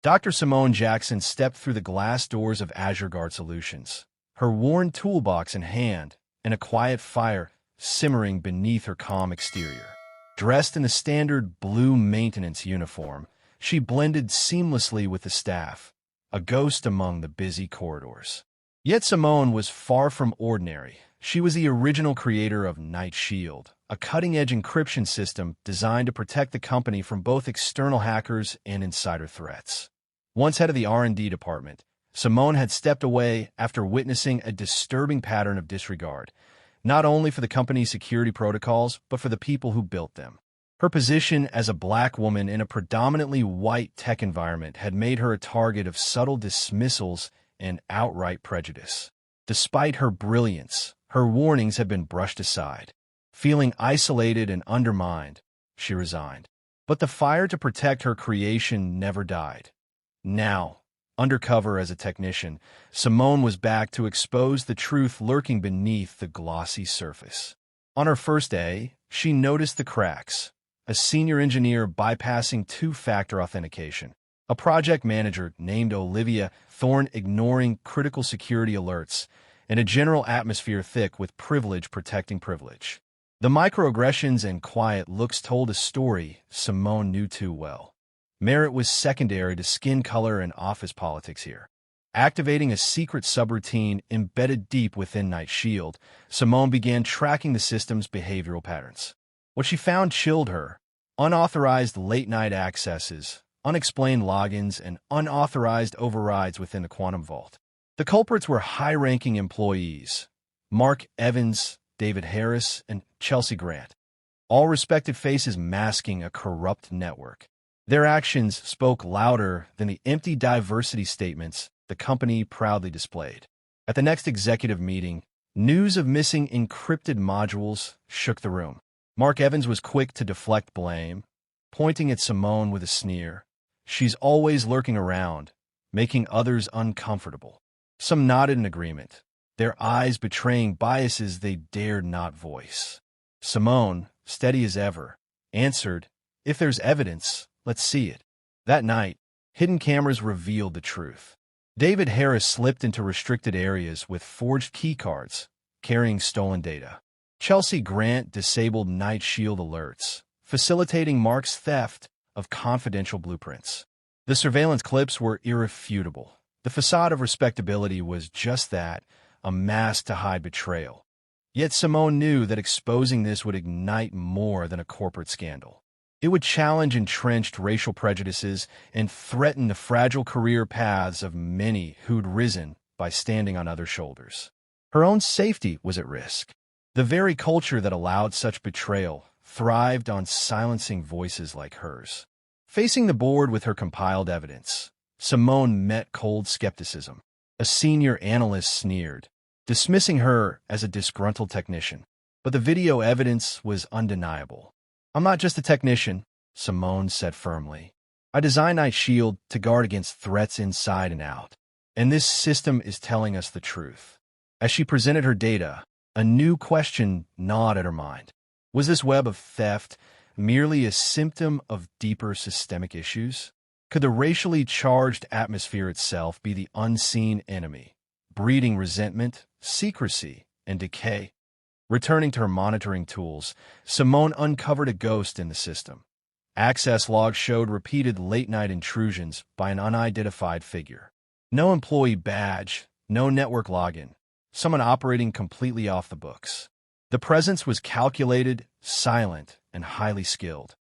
Dr. Simone Jackson stepped through the glass doors of Azure Guard Solutions, her worn toolbox in hand, and a quiet fire simmering beneath her calm exterior. Dressed in a standard blue maintenance uniform, she blended seamlessly with the staff, a ghost among the busy corridors. Yet Simone was far from ordinary. She was the original creator of Night Shield, a cutting-edge encryption system designed to protect the company from both external hackers and insider threats. Once head of the R&D department, Simone had stepped away after witnessing a disturbing pattern of disregard, not only for the company's security protocols, but for the people who built them. Her position as a black woman in a predominantly white tech environment had made her a target of subtle dismissals and outright prejudice. Despite her brilliance, her warnings had been brushed aside. Feeling isolated and undermined, she resigned. But the fire to protect her creation never died. Now, undercover as a technician, Simone was back to expose the truth lurking beneath the glossy surface. On her first day, she noticed the cracks: a senior engineer bypassing two-factor authentication, a project manager named Olivia Thorne ignoring critical security alerts, and a general atmosphere thick with privilege protecting privilege. The microaggressions and quiet looks told a story Simone knew too well. Merit was secondary to skin color and office politics here. Activating a secret subroutine embedded deep within Night Shield, Simone began tracking the system's behavioral patterns. What she found chilled her: unauthorized late-night accesses, unexplained logins, and unauthorized overrides within the Quantum Vault. The culprits were high-ranking employees: Mark Evans, David Harris, and Chelsea Grant, all respected faces masking a corrupt network. Their actions spoke louder than the empty diversity statements the company proudly displayed. At the next executive meeting, news of missing encrypted modules shook the room. Mark Evans was quick to deflect blame, pointing at Simone with a sneer. "She's always lurking around, making others uncomfortable." Some nodded in agreement, their eyes betraying biases they dared not voice. Simone, steady as ever, answered, "If there's evidence, let's see it." That night, hidden cameras revealed the truth. David Harris slipped into restricted areas with forged keycards, carrying stolen data. Chelsea Grant disabled Night Shield alerts, facilitating Mark's theft of confidential blueprints. The surveillance clips were irrefutable. The facade of respectability was just that, a mask to hide betrayal. Yet Simone knew that exposing this would ignite more than a corporate scandal. It would challenge entrenched racial prejudices and threaten the fragile career paths of many who'd risen by standing on other shoulders. Her own safety was at risk. The very culture that allowed such betrayal thrived on silencing voices like hers. Facing the board with her compiled evidence, Simone met cold skepticism. A senior analyst sneered, dismissing her as a disgruntled technician. But the video evidence was undeniable. "I'm not just a technician," Simone said firmly. "I designed Night Shield to guard against threats inside and out. And this system is telling us the truth." As she presented her data, a new question gnawed at her mind. Was this web of theft merely a symptom of deeper systemic issues? Could the racially charged atmosphere itself be the unseen enemy, breeding resentment, secrecy, and decay? Returning to her monitoring tools, Simone uncovered a ghost in the system. Access logs showed repeated late-night intrusions by an unidentified figure. No employee badge, no network login, someone operating completely off the books. The presence was calculated, silent, and highly skilled.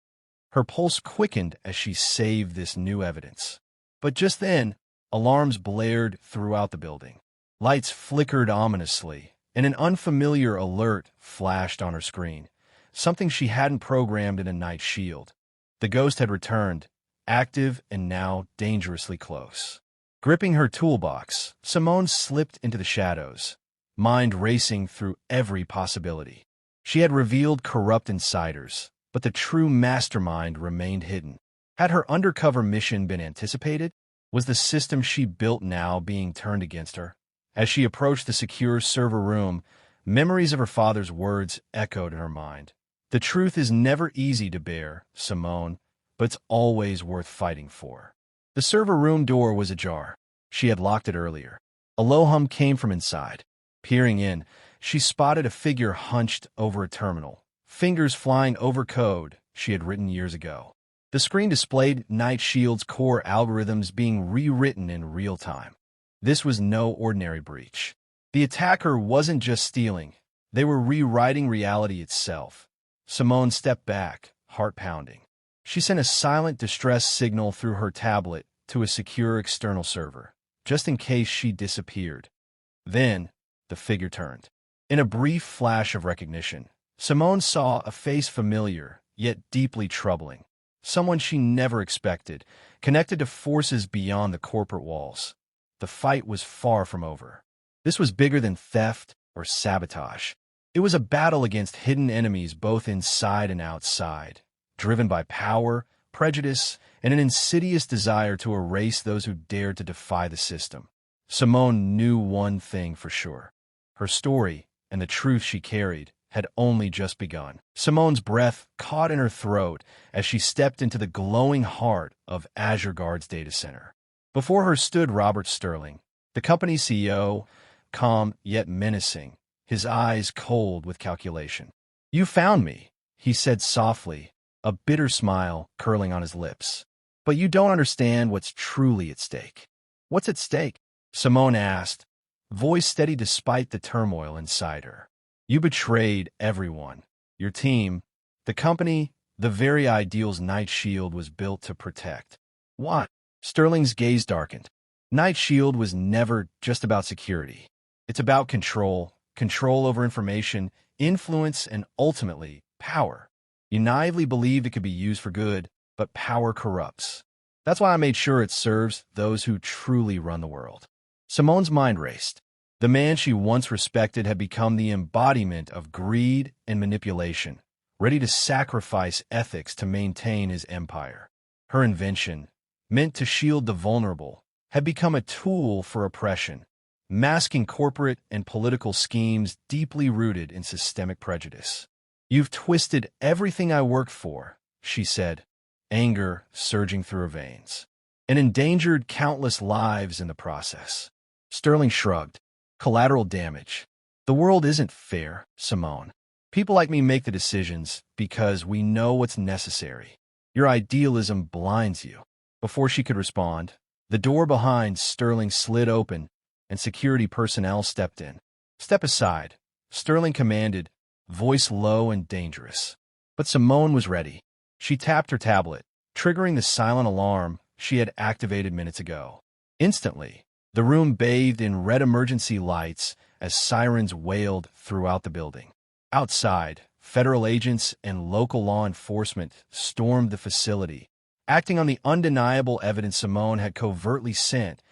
Her pulse quickened as she saved this new evidence. But just then, alarms blared throughout the building. Lights flickered ominously, and an unfamiliar alert flashed on her screen, something she hadn't programmed in a Night Shield. The ghost had returned, active and now dangerously close. Gripping her toolbox, Simone slipped into the shadows, mind racing through every possibility. She had revealed corrupt insiders, but the true mastermind remained hidden. Had her undercover mission been anticipated? Was the system she built now being turned against her? As she approached the secure server room, memories of her father's words echoed in her mind. "The truth is never easy to bear, Simone, but it's always worth fighting for." The server room door was ajar. She had locked it earlier. A low hum came from inside. Peering in, she spotted a figure hunched over a terminal, fingers flying over code she had written years ago. The screen displayed Night Shield's core algorithms being rewritten in real time. This was no ordinary breach. The attacker wasn't just stealing, they were rewriting reality itself. Simone stepped back, heart pounding. She sent a silent distress signal through her tablet to a secure external server, just in case she disappeared. Then, the figure turned. In a brief flash of recognition, Simone saw a face familiar, yet deeply troubling. Someone she never expected, connected to forces beyond the corporate walls. The fight was far from over. This was bigger than theft or sabotage. It was a battle against hidden enemies both inside and outside, driven by power, prejudice, and an insidious desire to erase those who dared to defy the system. Simone knew one thing for sure. Her story, and the truth she carried, had only just begun. Simone's breath caught in her throat as she stepped into the glowing heart of Azure Guard's data center. Before her stood Robert Sterling, the company's CEO, calm yet menacing, his eyes cold with calculation. "You found me," he said softly, a bitter smile curling on his lips. "But you don't understand what's truly at stake." "What's at stake?" Simone asked, voice steady despite the turmoil inside her. "You betrayed everyone. Your team, the company, the very ideals Night Shield was built to protect." "What?" Sterling's gaze darkened. "Night Shield was never just about security. It's about control over information, influence, and ultimately, power. You naively believed it could be used for good, but power corrupts. That's why I made sure it serves those who truly run the world." Simone's mind raced. The man she once respected had become the embodiment of greed and manipulation, ready to sacrifice ethics to maintain his empire. Her invention, meant to shield the vulnerable, had become a tool for oppression, masking corporate and political schemes deeply rooted in systemic prejudice. "You've twisted everything I worked for," she said, anger surging through her veins, "and endangered countless lives in the process." Sterling shrugged. "Collateral damage. The world isn't fair, Simone. People like me make the decisions because we know what's necessary. Your idealism blinds you." Before she could respond, the door behind Sterling slid open and security personnel stepped in. "Step aside," Sterling commanded, voice low and dangerous. But Simone was ready. She tapped her tablet, triggering the silent alarm she had activated minutes ago. Instantly, the room bathed in red emergency lights as sirens wailed throughout the building. Outside, federal agents and local law enforcement stormed the facility, acting on the undeniable evidence Simone had covertly sent.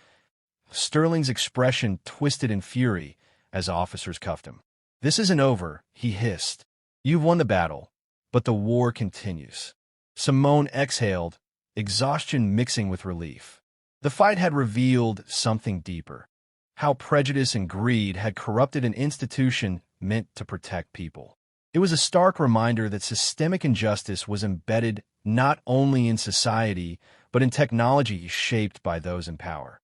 Sterling's expression twisted in fury as officers cuffed him. "This isn't over," he hissed. "You've won the battle, but the war continues." Simone exhaled, exhaustion mixing with relief. The fight had revealed something deeper: how prejudice and greed had corrupted an institution meant to protect people. It was a stark reminder that systemic injustice was embedded not only in society, but in technology shaped by those in power.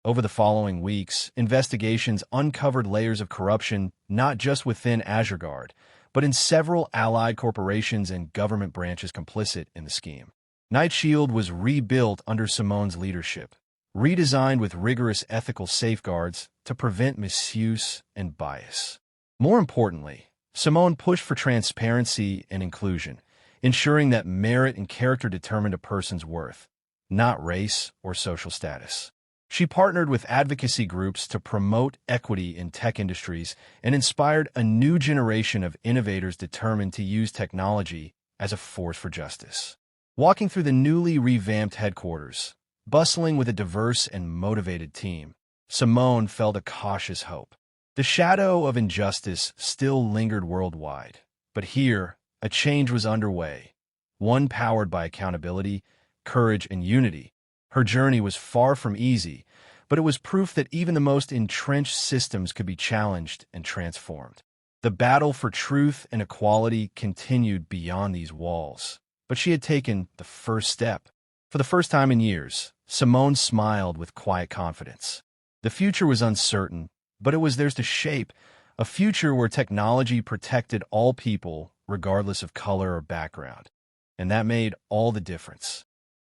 Over the following weeks, investigations uncovered layers of corruption not just within Azure Guard, but in several allied corporations and government branches complicit in the scheme. Night Shield was rebuilt under Simone's leadership, redesigned with rigorous ethical safeguards to prevent misuse and bias. More importantly, Simone pushed for transparency and inclusion, ensuring that merit and character determined a person's worth, not race or social status. She partnered with advocacy groups to promote equity in tech industries and inspired a new generation of innovators determined to use technology as a force for justice. Walking through the newly revamped headquarters, bustling with a diverse and motivated team, Simone felt a cautious hope. The shadow of injustice still lingered worldwide, but here, a change was underway, one powered by accountability, courage, and unity. Her journey was far from easy, but it was proof that even the most entrenched systems could be challenged and transformed. The battle for truth and equality continued beyond these walls, but she had taken the first step. For the first time in years, Simone smiled with quiet confidence. The future was uncertain, but it was theirs to shape, a future where technology protected all people, regardless of color or background. And that made all the difference.